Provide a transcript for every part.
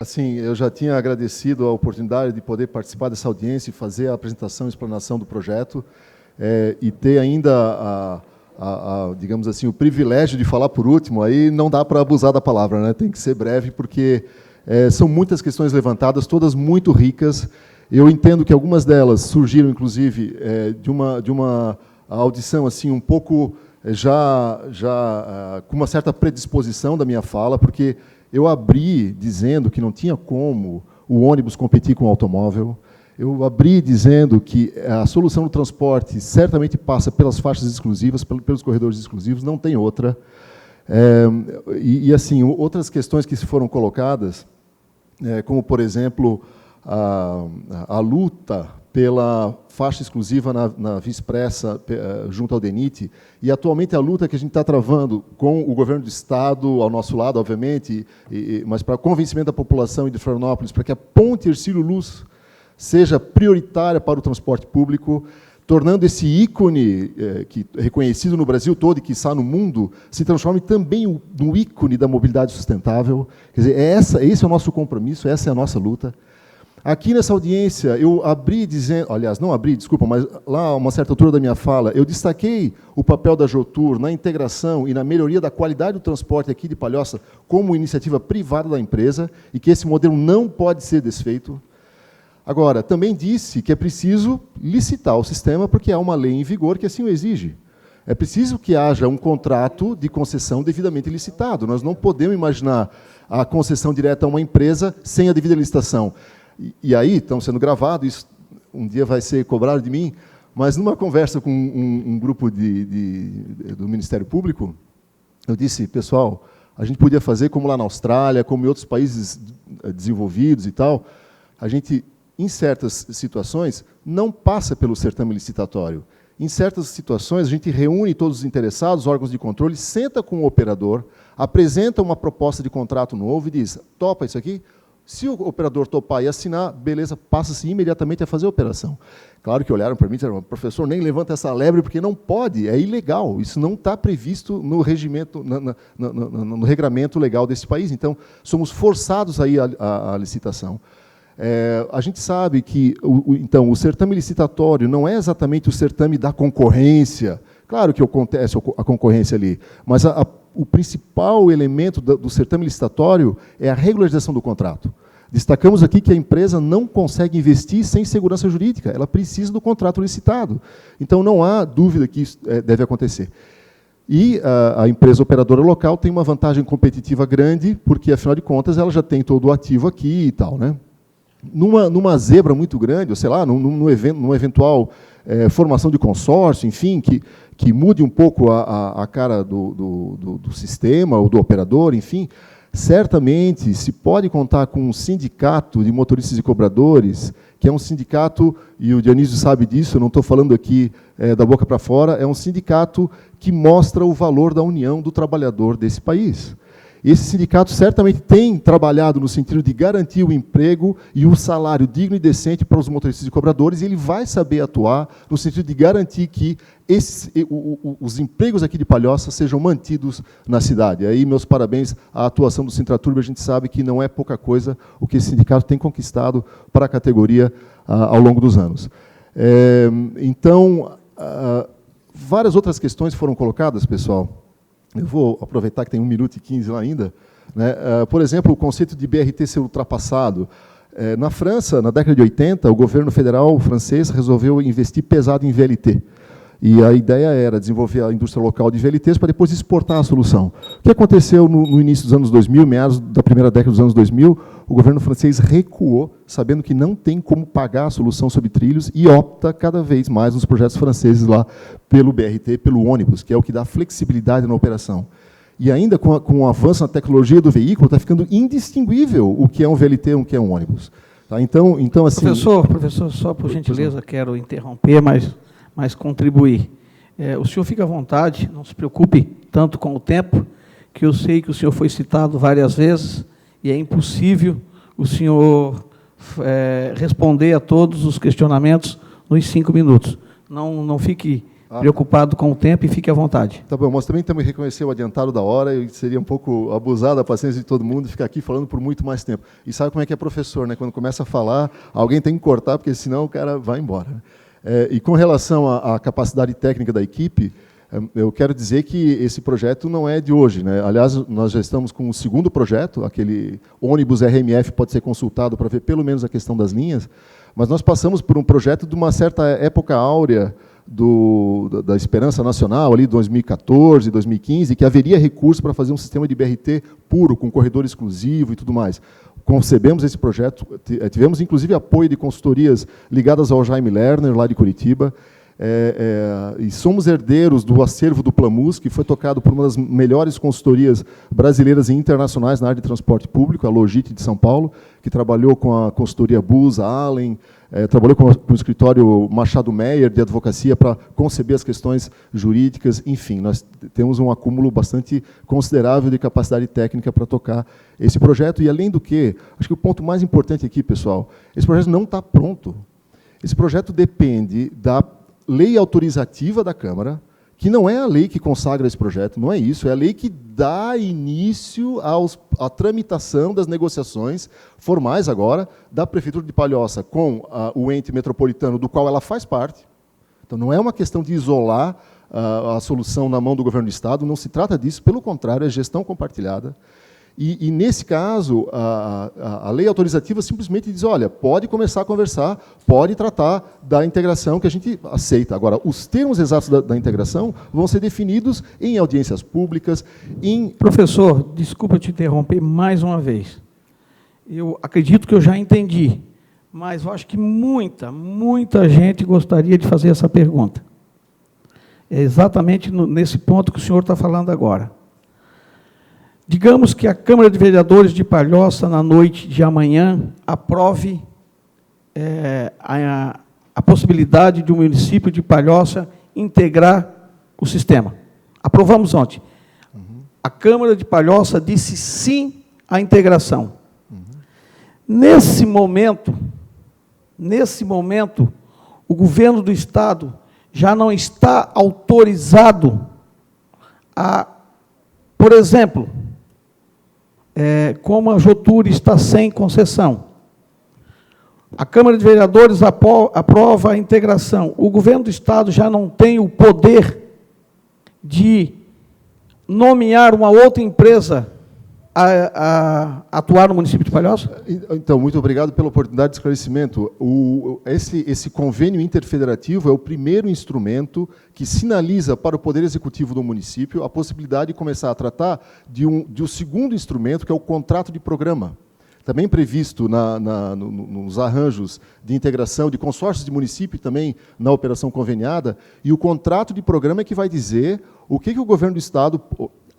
Assim, eu já tinha agradecido a oportunidade de poder participar dessa audiência e fazer a apresentação e explanação do projeto, e ter ainda, digamos assim, o privilégio de falar por último. Aí não dá para abusar da palavra, né? Tem que ser breve, porque são muitas questões levantadas, todas muito ricas. Eu entendo que algumas delas surgiram, inclusive, de uma audição assim, um pouco já com uma certa predisposição da minha fala, porque eu abri dizendo que não tinha como o ônibus competir com o automóvel. Eu abri dizendo que a solução do transporte certamente passa pelas faixas exclusivas, pelos corredores exclusivos, não tem outra. Assim, outras questões que se foram colocadas, como, por exemplo, a luta pela faixa exclusiva na Via Expressa junto ao DENIT, e atualmente a luta que a gente está travando com o governo do Estado, ao nosso lado, obviamente, mas para convencimento da população e de Florianópolis, para que a ponte Hercílio Luz seja prioritária para o transporte público, tornando esse ícone que é reconhecido no Brasil todo e que está no mundo, se transforme também no ícone da mobilidade sustentável. Quer dizer, esse é o nosso compromisso, essa é a nossa luta. Aqui nessa audiência, eu abri dizendo, aliás, não abri, desculpa, mas lá, a uma certa altura da minha fala, eu destaquei o papel da Jotur na integração e na melhoria da qualidade do transporte aqui de Palhoça como iniciativa privada da empresa, e que esse modelo não pode ser desfeito. Agora, também disse que é preciso licitar o sistema, porque há uma lei em vigor que assim o exige. É preciso que haja um contrato de concessão devidamente licitado. Nós não podemos imaginar a concessão direta a uma empresa sem a devida licitação. E aí, estão sendo gravados, isso um dia vai ser cobrado de mim, mas numa conversa com um grupo do Ministério Público, eu disse, pessoal, a gente podia fazer como lá na Austrália, como em outros países desenvolvidos e tal, a gente, em certas situações, não passa pelo certame licitatório. Em certas situações, a gente reúne todos os interessados, órgãos de controle, senta com o operador, apresenta uma proposta de contrato novo e diz, topa isso aqui? Se o operador topar e assinar, beleza, passa-se imediatamente a fazer a operação. Claro que olharam para mim e disseram, professor, nem levanta essa lebre, porque não pode, é ilegal, isso não está previsto no regimento, no regramento legal desse país, então somos forçados aí à licitação. A gente sabe que então, o certame licitatório não é exatamente o certame da concorrência, claro que acontece a concorrência ali, mas o principal elemento do certame licitatório é a regularização do contrato. Destacamos aqui que a empresa não consegue investir sem segurança jurídica, ela precisa do contrato licitado. Então, não há dúvida que isso deve acontecer. E a empresa operadora local tem uma vantagem competitiva grande, porque, afinal de contas, ela já tem todo o ativo aqui e tal, né? Numa zebra muito grande, ou sei lá, numa eventual formação de consórcio, enfim, que mude um pouco a cara do sistema ou do operador, enfim, certamente se pode contar com um sindicato de motoristas e cobradores, que é um sindicato, e o Dionísio sabe disso, eu não estou falando aqui da boca para fora, é um sindicato que mostra o valor da união do trabalhador desse país. Esse sindicato certamente tem trabalhado no sentido de garantir o emprego e o salário digno e decente para os motoristas e cobradores, e ele vai saber atuar no sentido de garantir que os empregos aqui de Palhoça sejam mantidos na cidade. Aí, meus parabéns à atuação do Sintraturb, a gente sabe que não é pouca coisa o que esse sindicato tem conquistado para a categoria ao longo dos anos. Então, várias outras questões foram colocadas, pessoal. Eu vou aproveitar que tem 1 minuto e 15 lá ainda. Né? Por exemplo, o conceito de BRT ser ultrapassado. Na França, na década de 80, o governo federal francês resolveu investir pesado em VLT. E a ideia era desenvolver a indústria local de VLTs para depois exportar a solução. O que aconteceu no início dos anos 2000, meados da primeira década dos anos 2000, o governo francês recuou, sabendo que não tem como pagar a solução sobre trilhos, e opta cada vez mais nos projetos franceses lá pelo BRT, pelo ônibus, que é o que dá flexibilidade na operação. E ainda com o avanço na tecnologia do veículo, está ficando indistinguível o que é um VLT e o que é um ônibus. Tá? Então, assim... Professor, só por gentileza, quero interromper, mas contribuir. O senhor fica à vontade, não se preocupe tanto com o tempo, que eu sei que o senhor foi citado várias vezes, e é impossível o senhor responder a todos os questionamentos nos 5 minutos. Não fique preocupado com o tempo e fique à vontade. Tá bom, mas também temos que reconhecer o adiantado da hora e seria um pouco abusar da paciência de todo mundo e ficar aqui falando por muito mais tempo. E sabe como é que é professor, né? Quando começa a falar, alguém tem que cortar, porque senão o cara vai embora. E com relação à capacidade técnica da equipe, eu quero dizer que esse projeto não é de hoje, né? Aliás, nós já estamos com o segundo projeto, aquele ônibus RMF pode ser consultado para ver pelo menos a questão das linhas, mas nós passamos por um projeto de uma certa época áurea da Esperança Nacional, ali 2014, 2015, que haveria recurso para fazer um sistema de BRT puro, com corredor exclusivo e tudo mais. Concebemos esse projeto, tivemos inclusive apoio de consultorias ligadas ao Jaime Lerner, lá de Curitiba, e somos herdeiros do acervo do Plamus, que foi tocado por uma das melhores consultorias brasileiras e internacionais na área de transporte público, a Logit de São Paulo, que trabalhou com a consultoria Busa, Allen, trabalhou com o escritório Machado Meyer de advocacia para conceber as questões jurídicas, enfim, nós temos um acúmulo bastante considerável de capacidade técnica para tocar esse projeto, e além do que, acho que o ponto mais importante aqui, pessoal, esse projeto não está pronto. Esse projeto depende da lei autorizativa da Câmara, que não é a lei que consagra esse projeto, não é isso, é a lei que dá início à tramitação das negociações formais agora da Prefeitura de Palhoça com o ente metropolitano do qual ela faz parte. Então, não é uma questão de isolar a solução na mão do governo do Estado, não se trata disso, pelo contrário, é gestão compartilhada. E nesse caso, a lei autorizativa simplesmente diz, olha, pode começar a conversar, pode tratar da integração que a gente aceita. Agora, os termos exatos da integração vão ser definidos em audiências públicas, em... Professor, desculpa te interromper mais uma vez. Eu acredito que eu já entendi, mas eu acho que muita gente gostaria de fazer essa pergunta. É exatamente nesse ponto que o senhor está falando agora. Digamos que a Câmara de Vereadores de Palhoça, na noite de amanhã, aprove a possibilidade de o município de Palhoça integrar o sistema. Aprovamos ontem. Uhum. A Câmara de Palhoça disse sim à integração. Uhum. Nesse momento, o governo do Estado já não está autorizado a, por exemplo, como a Joturi está sem concessão, a Câmara de Vereadores aprova a integração, o governo do Estado já não tem o poder de nomear uma outra empresa a atuar no município de Palhoça? Então, muito obrigado pela oportunidade de esclarecimento. Esse convênio interfederativo é o primeiro instrumento que sinaliza para o Poder Executivo do município a possibilidade de começar a tratar de um segundo instrumento, que é o contrato de programa. Também previsto nos arranjos de integração de consórcios de município e também na operação conveniada, e o contrato de programa é que vai dizer o que o governo do Estado...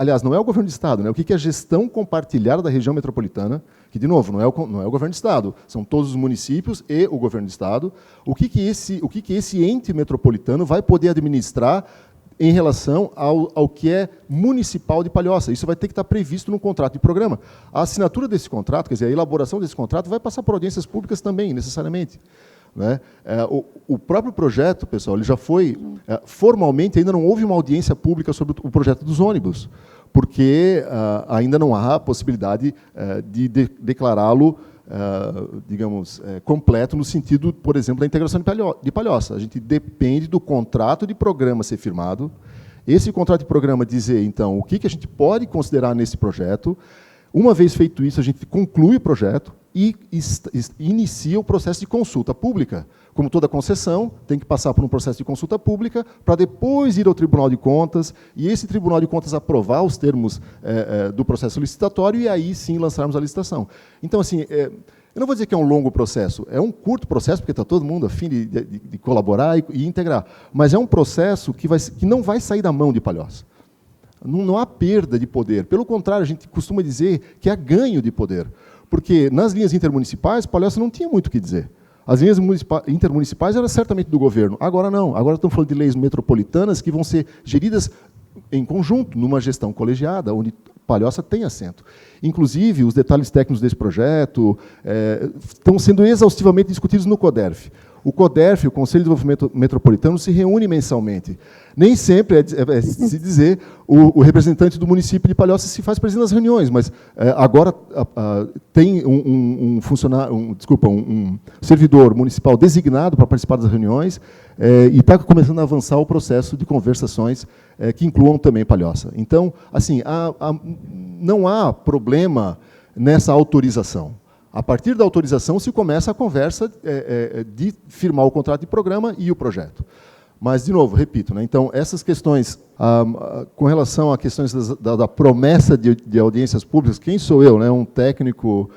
Aliás, não é o governo do Estado, né? O que é a gestão compartilhada da região metropolitana, que, de novo, não é o governo do Estado, são todos os municípios e o governo do Estado. O que esse ente metropolitano vai poder administrar em relação ao que é municipal de Palhoça. Isso vai ter que estar previsto no contrato de programa. A assinatura desse contrato, quer dizer, a elaboração desse contrato, vai passar por audiências públicas também, necessariamente. Né? O próprio projeto, pessoal, ele já foi, formalmente, ainda não houve uma audiência pública sobre o projeto dos ônibus, porque ainda não há a possibilidade de declará-lo, digamos, completo, no sentido, por exemplo, da integração de Palhoça. A gente depende do contrato de programa ser firmado, esse contrato de programa dizer, então, o que a gente pode considerar nesse projeto. Uma vez feito isso, a gente conclui o projeto e inicia o processo de consulta pública. Como toda concessão, tem que passar por um processo de consulta pública para depois ir ao Tribunal de Contas, e esse Tribunal de Contas aprovar os termos do processo licitatório, e aí sim lançarmos a licitação. Então, assim, eu não vou dizer que é um longo processo, é um curto processo, porque está todo mundo a fim de colaborar e integrar, mas é um processo que não vai sair da mão de Palhoça. Não há perda de poder. Pelo contrário, a gente costuma dizer que há ganho de poder. Porque nas linhas intermunicipais, Palhoça não tinha muito o que dizer. As linhas intermunicipais eram certamente do governo. Agora não. Agora estamos falando de leis metropolitanas que vão ser geridas em conjunto, numa gestão colegiada, onde Palhoça tem assento. Inclusive, os detalhes técnicos desse projeto estão sendo exaustivamente discutidos no CODERF. O CODERF, o Conselho de Desenvolvimento Metropolitano, se reúne mensalmente. Nem sempre se dizer o representante do município de Palhoça se faz presente nas reuniões, mas agora tem um servidor municipal designado para participar das reuniões e está começando a avançar o processo de conversações que incluam também Palhoça. Então, assim, não há problema nessa autorização. A partir da autorização se começa a conversa de firmar o contrato de programa e o projeto. Mas, de novo, repito, né, então, essas questões, com relação a questões da promessa de audiências públicas, quem sou eu, né, um técnico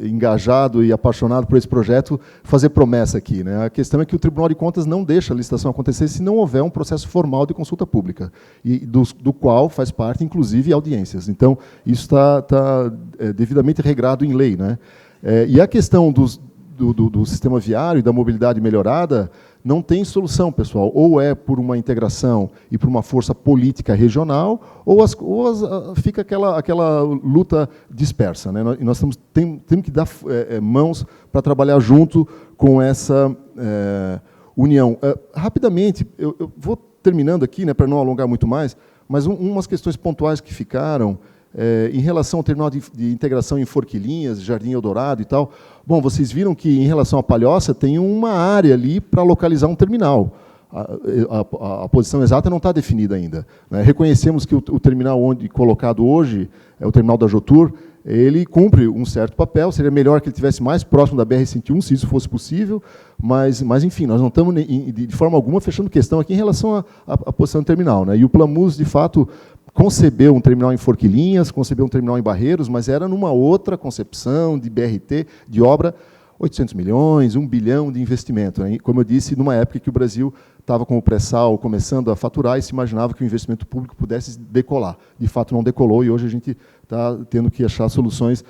engajado e apaixonado por esse projeto, fazer promessa aqui, né? A questão é que o Tribunal de Contas não deixa a licitação acontecer se não houver um processo formal de consulta pública, e do qual faz parte, inclusive, audiências. Então, isso está devidamente regrado em lei, né? E a questão do sistema viário e da mobilidade melhorada não tem solução, pessoal. Ou é por uma integração e por uma força política regional, ou fica aquela luta dispersa, né? E nós temos que dar mãos para trabalhar junto com essa união. Rapidamente, eu vou terminando aqui, né, para não alongar muito mais, mas umas questões pontuais que ficaram em relação ao terminal de integração em Forquilinhas, Jardim Eldorado e tal. Bom, vocês viram que, em relação à Palhoça, tem uma área ali para localizar um terminal. A posição exata não está definida ainda, né? Reconhecemos que o terminal colocado hoje, o terminal da Jotur, ele cumpre um certo papel, seria melhor que ele estivesse mais próximo da BR-101, se isso fosse possível, mas enfim, nós não estamos, de forma alguma, fechando questão aqui em relação à posição do terminal, né? E o Plamus, de fato, concebeu um terminal em Forquilinhas, concebeu um terminal em Barreiros, mas era numa outra concepção de BRT, de obra, 800 milhões, 1 bilhão de investimento, né? Como eu disse, numa época que o Brasil estava com o pré-sal começando a faturar e se imaginava que o investimento público pudesse decolar. De fato, não decolou, e hoje a gente está tendo que achar soluções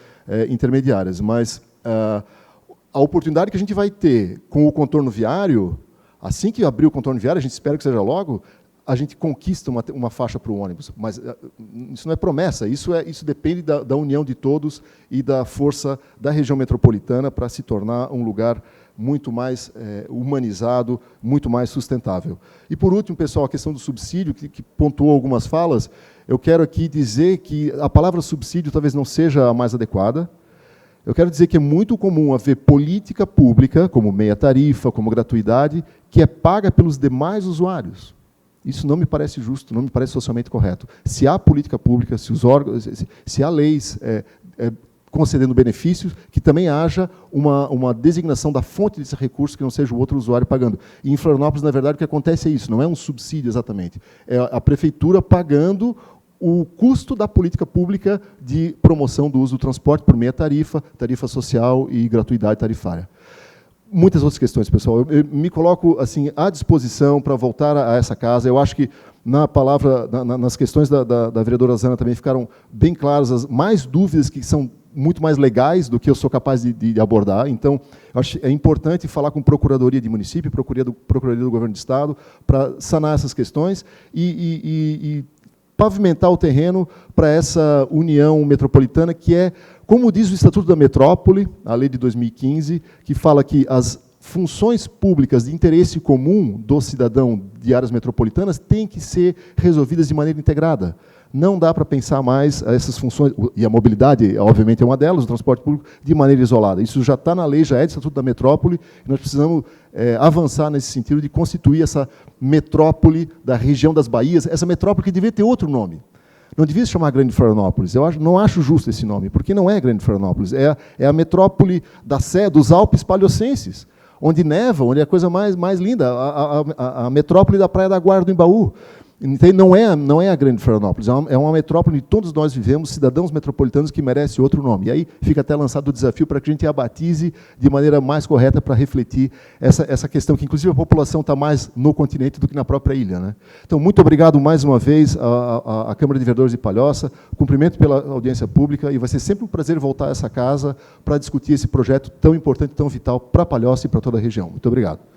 intermediárias. Mas a oportunidade que a gente vai ter com o contorno viário, assim que abrir o contorno viário, a gente espera que seja logo, a gente conquista uma faixa para o ônibus. Mas isso não é promessa, isso depende da união de todos e da força da região metropolitana para se tornar um lugar muito mais humanizado, muito mais sustentável. E, por último, pessoal, a questão do subsídio, que pontuou algumas falas, eu quero aqui dizer que a palavra subsídio talvez não seja a mais adequada. Eu quero dizer que é muito comum haver política pública, como meia tarifa, como gratuidade, que é paga pelos demais usuários. Isso não me parece justo, não me parece socialmente correto. Se há política pública, se os órgãos, se há leis concedendo benefícios, que também haja uma designação da fonte desse recurso que não seja o outro usuário pagando. E em Florianópolis, na verdade, o que acontece é isso, não é um subsídio exatamente. É a prefeitura pagando o custo da política pública de promoção do uso do transporte por meia tarifa, tarifa social e gratuidade tarifária. Muitas outras questões, pessoal. Eu me coloco assim à disposição para voltar a essa casa. Eu acho que nas questões da vereadora Zana também ficaram bem claras as mais dúvidas que são muito mais legais do que eu sou capaz de abordar. Então, eu acho é importante falar com Procuradoria de Município, Procuradoria do Governo do Estado, para sanar essas questões e pavimentar o terreno para essa união metropolitana que é, como diz o Estatuto da Metrópole, a lei de 2015, que fala que as funções públicas de interesse comum do cidadão de áreas metropolitanas têm que ser resolvidas de maneira integrada. Não dá para pensar mais essas funções, e a mobilidade, obviamente, é uma delas, o transporte público, de maneira isolada. Isso já está na lei, já é do Estatuto da Metrópole, e nós precisamos avançar nesse sentido de constituir essa metrópole da região das Bahias, essa metrópole que devia ter outro nome. Não devia se chamar Grande Florianópolis. Eu não acho justo esse nome, porque não é Grande Florianópolis. É a metrópole dos Alpes Paleocenses, onde neva, onde é a coisa mais linda, a metrópole da Praia da Guarda do Embaú. Então, não é a Grande Florianópolis, é uma metrópole onde todos nós vivemos, cidadãos metropolitanos que merecem outro nome. E aí fica até lançado o desafio para que a gente a batize de maneira mais correta para refletir essa questão, que inclusive a população está mais no continente do que na própria ilha, né? Então, muito obrigado mais uma vez à Câmara de Vereadores de Palhoça, cumprimento pela audiência pública, e vai ser sempre um prazer voltar a essa casa para discutir esse projeto tão importante, tão vital para Palhoça e para toda a região. Muito obrigado.